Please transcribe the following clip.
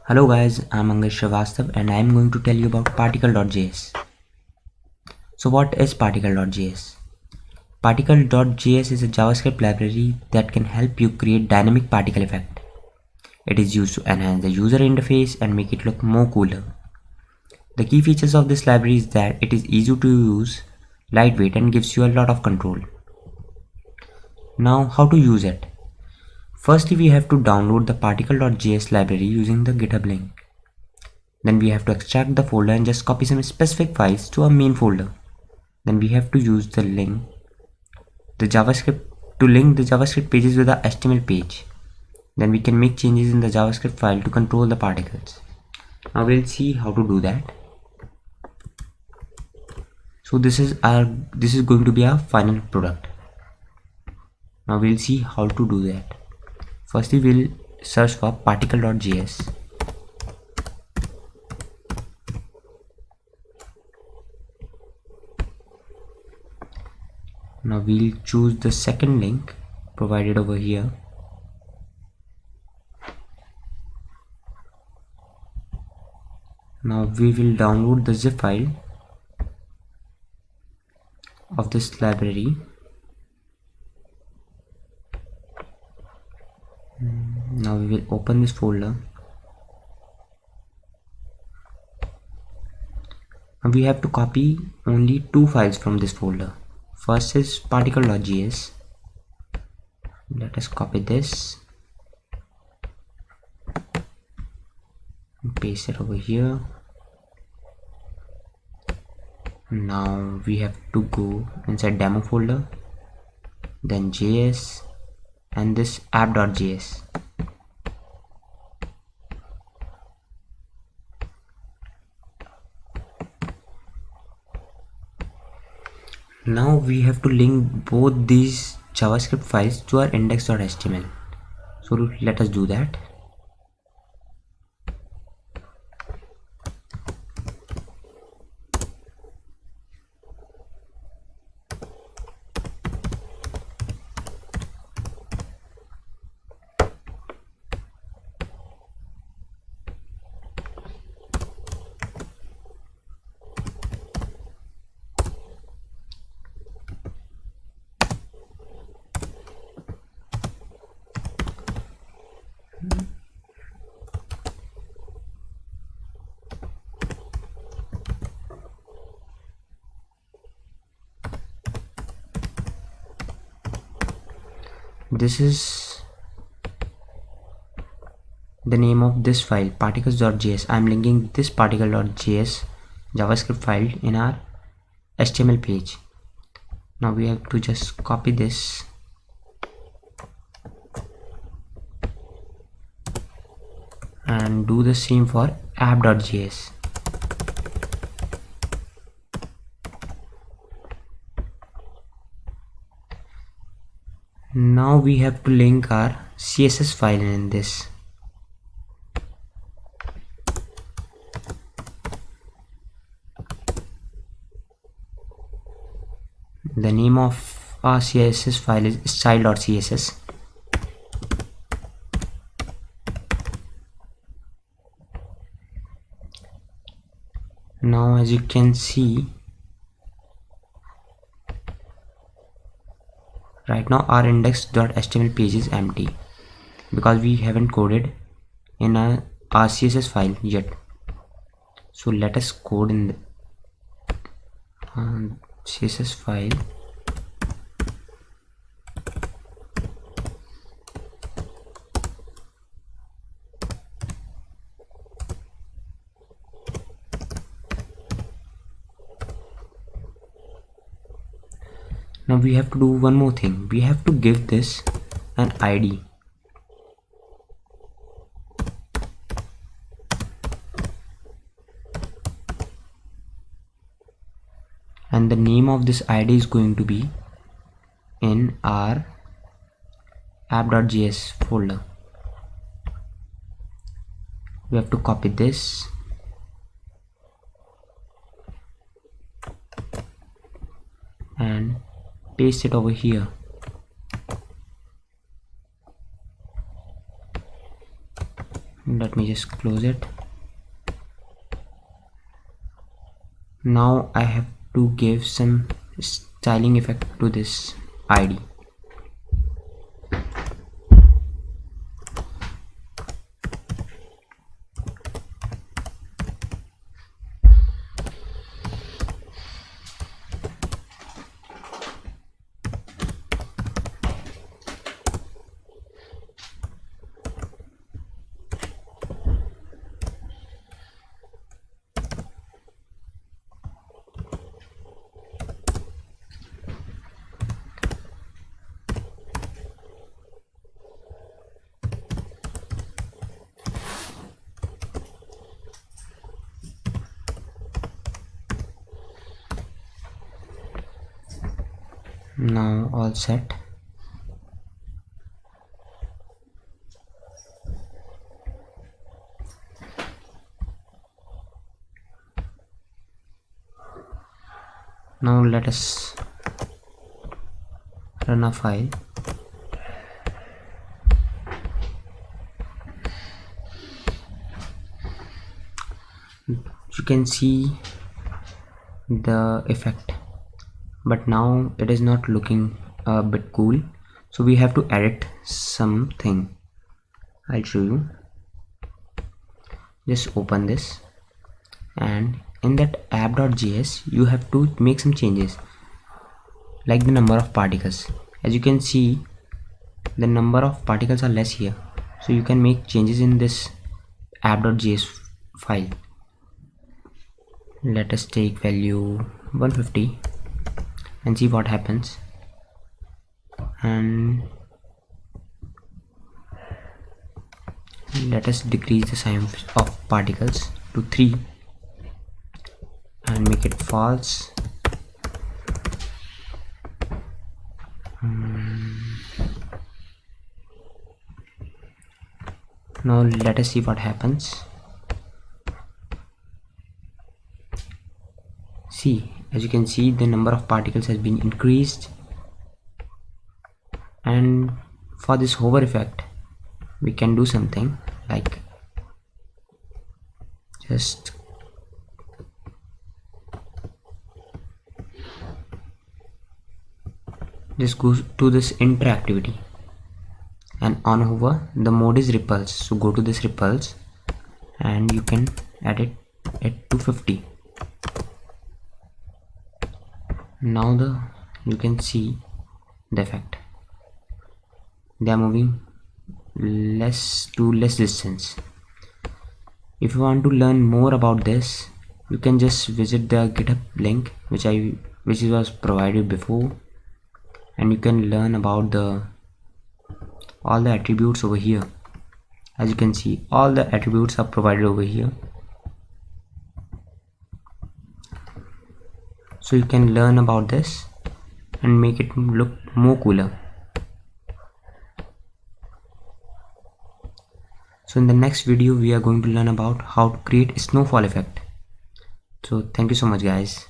Hello guys, I'm Angesh Srivastav and I'm going to tell you about Particle.js. So what is Particle.js? Particle.js is a JavaScript library that can help you create dynamic particle effect. It is used to enhance the user interface and make it look more cooler. The key features of this library is that it is easy to use, lightweight and gives you a lot of control. Now how to use it? Firstly, we have to download the Particle.js library using the GitHub link. Then we have to extract the folder and just copy some specific files to our main folder. Then we have to use the link the JavaScript pages with our HTML page. Then we can make changes in the JavaScript file to control the particles. Now we'll see how to do that. So this is going to be our final product. Now we'll see how to do that. Firstly, we'll search for particle.js. Now we'll choose the second link provided over here. Now we will download the zip file of this library. Now we will open this folder. Now we have to copy only two files from this folder. First is particle.js. Let us copy this and paste it over here. Now we have to go inside demo folder, then JS and this app.js. Now we have to link both these JavaScript files to our index.html. So let us do that. This is the name of this file, particles.js. I'm linking this particle.js JavaScript file in our HTML page. Now we have to just copy this and do the same for app.js. Now we have to link our CSS file in this. The name of our CSS file is style.css. Now as you can see, right now our index.html page is empty because we haven't coded in our CSS file yet. So let us code in the CSS file. Now we have to do one more thing. We have to give this an ID. And the name of this ID is going to be in our app.js folder. We have to copy this and paste it over here. let me just close it. Now I have to give some styling effect to this ID. Now all set. Now let us run a file. You can see the effect, but now it is not looking a bit cool, so we have to edit something. I'll show you. Just open this, and in that app.js you have to make some changes, like the number of particles. As you can see, the number of particles are less here, so you can make changes in this app.js file. Let us take value 150 and see what happens. And let us decrease the size of particles to 3 and make it false. Now let us see what happens. See, as you can see, the number of particles has been increased. And for this hover effect, we can do something like just go to this interactivity, and on hover the mode is ripples, so go to this ripples and you can edit it to 50. Now you can see the effect. They are moving less distance. If you want to learn more about this, you can just visit the GitHub link which was provided before, and you can learn about all the attributes over here. As you can see, all the attributes are provided over here, so you can learn about this and make it look more cooler. So in the next video we are going to learn about how to create a snowfall effect. So thank you so much guys.